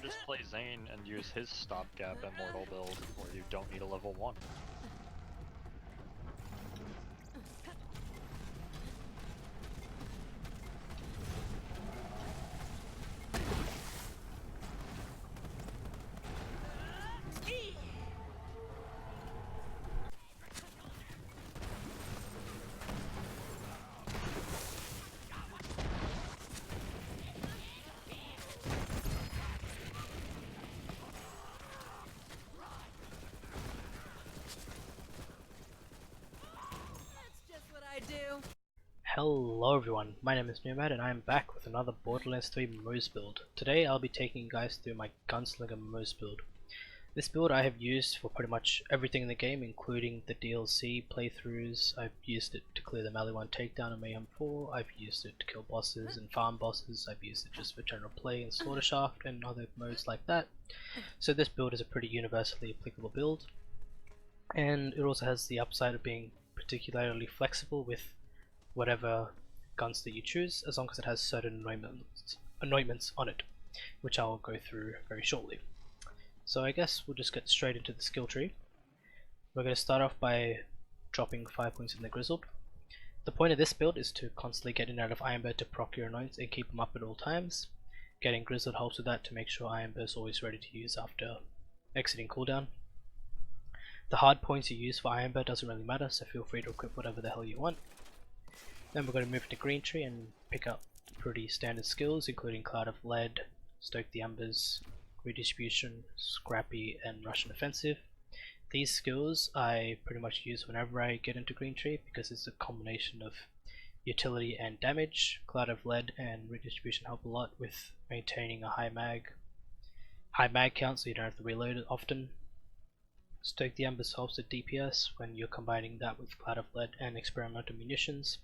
just play Zane and use his stopgap immortal build, where you don't need a level 1. Hello everyone, my name is Nomad and I am back with another Borderlands 3 Moze build. Today I'll be taking you guys through my Gunslinger Moze build. This build I have used for pretty much everything in the game, including the DLC playthroughs. I've used it to clear the Mayhem Takedown and Mayhem 4, I've used it to kill bosses and farm bosses, I've used it just for general play in Slaughter Shaft and other modes like that. So this build is a pretty universally applicable build, and it also has the upside of being particularly flexible with whatever guns that you choose, as long as it has certain anointments on it, which I will go through very shortly. So I guess we'll just get straight into the skill tree. We're going to start off by dropping 5 points in the Grizzled. The point of this build is to constantly get in and out of Iron Bird to proc your anoints and keep them up at all times. Getting Grizzled helps with that to make sure Iron Bird is always ready to use after exiting cooldown. The hard points you use for Iron Bird doesn't really matter, so feel free to equip whatever the hell you want. Then we're going to move to Green Tree and pick up pretty standard skills, including Cloud of Lead, Stoke the Embers, Redistribution, Scrappy, and Russian Offensive. These skills I pretty much use whenever I get into Green Tree because it's a combination of utility and damage. Cloud of Lead and Redistribution help a lot with maintaining a high mag count so you don't have to reload it often. Stoke the Embers helps with DPS when you're combining that with Cloud of Lead and experimental munitions.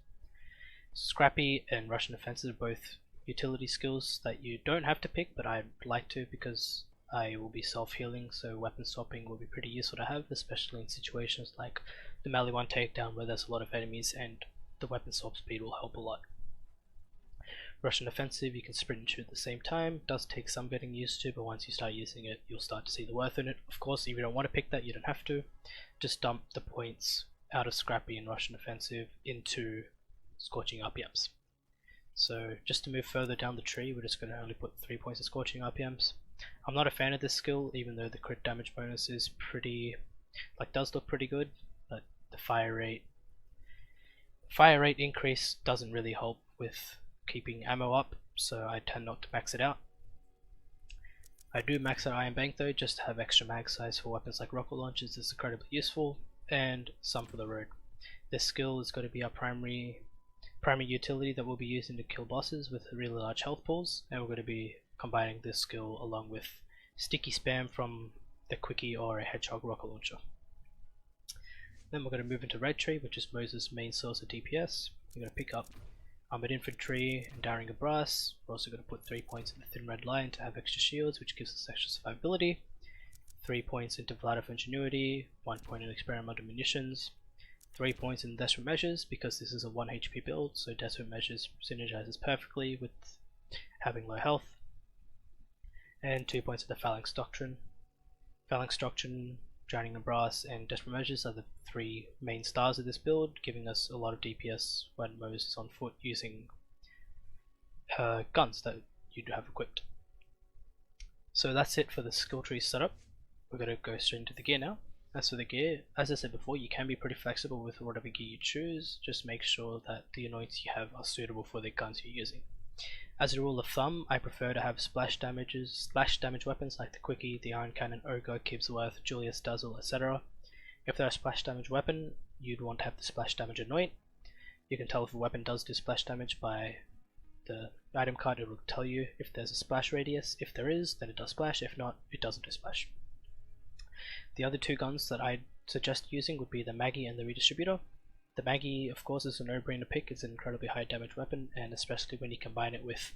Scrappy and Russian Offensive are both utility skills that you don't have to pick, but I'd like to because I will be self-healing, so weapon swapping will be pretty useful to have, especially in situations like the melee one takedown where there's a lot of enemies and the weapon swap speed will help a lot. Russian Offensive you can sprint and shoot at the same time, does take some getting used to, but once you start using it you'll start to see the worth in it. Of course, if you don't want to pick that you don't have to, just dump the points out of Scrappy and Russian Offensive into Scorching RPMs. So just to move further down the tree, we're just going to only put 3 points of Scorching RPMs. I'm not a fan of this skill, even though the crit damage bonus is does look pretty good, but the fire rate increase doesn't really help with keeping ammo up, so I tend not to max it out. I do max out Iron Bank though, just to have extra mag size for weapons like rocket launchers is incredibly useful, and some for the road. This skill is going to be our primary utility that we'll be using to kill bosses with really large health pools, and we're going to be combining this skill along with sticky spam from the quickie or a hedgehog rocket launcher. Then we're going to move into Red Tree, which is Moze's main source of DPS. We're going to pick up Armored Infantry and Dowering of Brass. We're also going to put 3 points in the Thin Red Line to have extra shields, which gives us extra survivability, 3 points into Vlad of Ingenuity, 1 point in Experimental Munitions, 3 points in Desperate Measures because this is a 1 HP build, so Desperate Measures synergizes perfectly with having low health, and 2 points in the Phalanx Doctrine. Phalanx Doctrine, Drowning in Brass, and Desperate Measures are the 3 main stars of this build, giving us a lot of DPS when Moze is on foot using her guns that you do have equipped. So that's it for the skill tree setup. We're going to go straight into the gear now. As for the gear, as I said before, you can be pretty flexible with whatever gear you choose, just make sure that the anoints you have are suitable for the guns you're using. As a rule of thumb, I prefer to have splash damage weapons like the Quickie, the Iron Cannon, Ogre, Kibsworth, Julius Dazzle, etc. If they're a splash damage weapon, you'd want to have the splash damage anoint. You can tell if a weapon does do splash damage by the item card. It will tell you if there's a splash radius. If there is, then it does splash. If not, it doesn't do splash. The other 2 guns that I'd suggest using would be the Maggie and the Redistributor. The Maggie, of course, is a no-brainer pick. It's an incredibly high damage weapon, and especially when you combine it with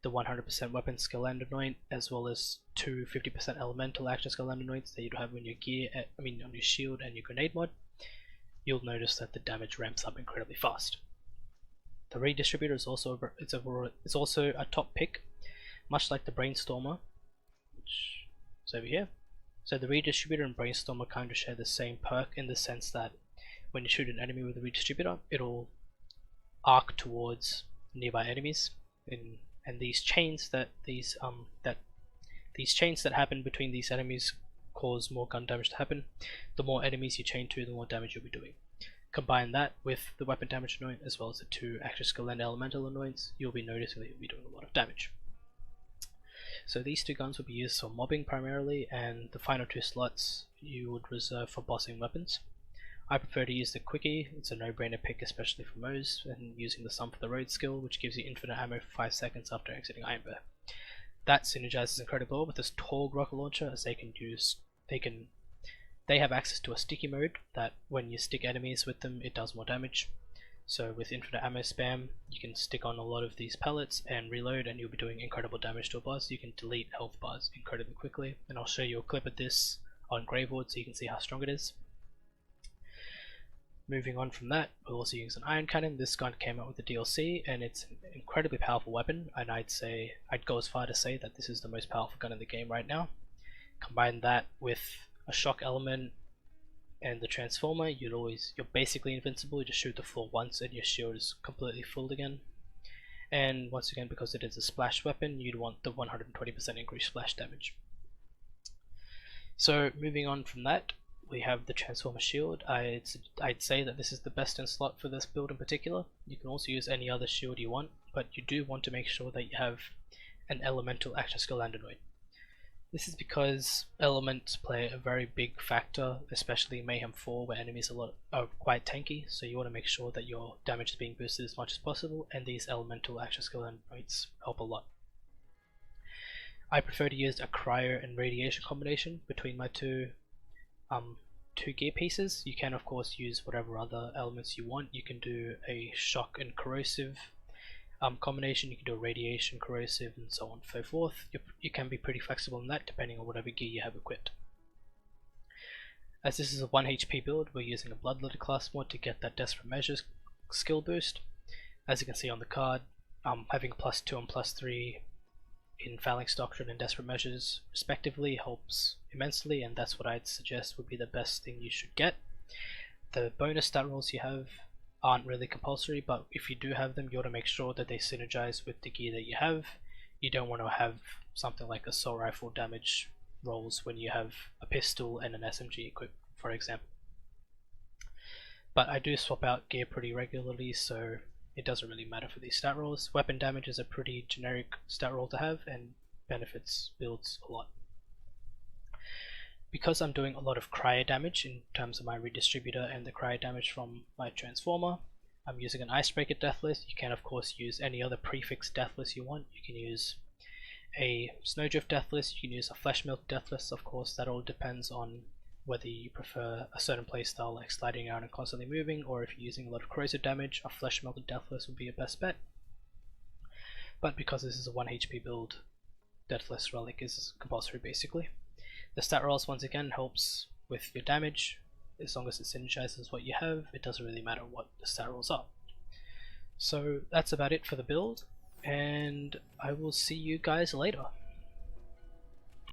the 100% weapon skill and anoint, as well as 2 50% elemental action skill and anoints that you have on your gear, on your shield and your grenade mod, you'll notice that the damage ramps up incredibly fast. The Redistributor is also a top pick, much like the Brainstormer. which is over here. So the redistributor and brainstormer kind of share the same perk in the sense that when you shoot an enemy with a redistributor, it'll arc towards nearby enemies, and these chains that happen between these enemies cause more gun damage to happen. The more enemies you chain to, the more damage you'll be doing. Combine that with the weapon damage annoyant as well as the 2 extra skill and elemental annoyance, you'll be noticing that you'll be doing a lot of damage. So these 2 guns will be used for mobbing primarily, and the final 2 slots you would reserve for bossing weapons. I prefer to use the quickie. It's a no-brainer pick, especially for Moze, and using the Sum for the Road skill, which gives you infinite ammo for 5 seconds after exiting Iron Bear. That synergizes incredibly well with this Torg rocket launcher, as they have access to a sticky mode that when you stick enemies with them, it does more damage. So with infinite ammo spam, you can stick on a lot of these pellets and reload, and you'll be doing incredible damage to a boss. You can delete health bars incredibly quickly, and I'll show you a clip of this on Gravewood so you can see how strong it is. Moving on from that, we're also using an iron cannon. This gun came out with the DLC, and it's an incredibly powerful weapon, and I'd go as far to say that this is the most powerful gun in the game right now. Combine that with a shock element and the transformer, you're basically invincible. You just shoot the floor once and your shield is completely full again. And once again, because it is a splash weapon, you'd want the 120% increased splash damage. So moving on from that, we have the transformer shield. I'd say that this is the best in slot for this build in particular. You can also use any other shield you want, but you do want to make sure that you have an elemental extra skill and annoyed. This is because elements play a very big factor, especially in Mayhem 4, where enemies are quite tanky, so you want to make sure that your damage is being boosted as much as possible, and these elemental extra skill and annoyeds help a lot. I prefer to use a cryo and radiation combination between my two gear pieces. You can of course use whatever other elements you want. You can do a shock and corrosive combination, you can do a radiation, corrosive, and so on and so forth. You can be pretty flexible in that depending on whatever gear you have equipped. As this is a 1 HP build, we're using a Bloodletter class mod to get that Desperate Measures skill boost. As you can see on the card, having +2 and +3 in Phalanx Doctrine and Desperate Measures respectively helps immensely, and that's what I'd suggest would be the best thing you should get. The bonus stat rolls you have aren't really compulsory, but if you do have them, you want to make sure that they synergize with the gear that you have. You don't want to have something like assault rifle damage rolls when you have a pistol and an SMG equipped, for example. But I do swap out gear pretty regularly, so it doesn't really matter for these stat rolls. Weapon damage is a pretty generic stat roll to have and benefits builds a lot. Because I'm doing a lot of cryo damage in terms of my redistributor and the cryo damage from my transformer, I'm using an Icebreaker Deathless. You can of course use any other prefix Deathless you want. You can use a Snowdrift Deathless, you can use a Flesh Milk Deathless. Of course that all depends on whether you prefer a certain playstyle like sliding around and constantly moving, or if you're using a lot of corrosive damage, a Flesh Melted Deathless would be your best bet. But because this is a 1 HP build, Deathless Relic is compulsory basically. The stat rolls once again helps with your damage. As long as it synergizes what you have, it doesn't really matter what the stat rolls are. So that's about it for the build, and I will see you guys later.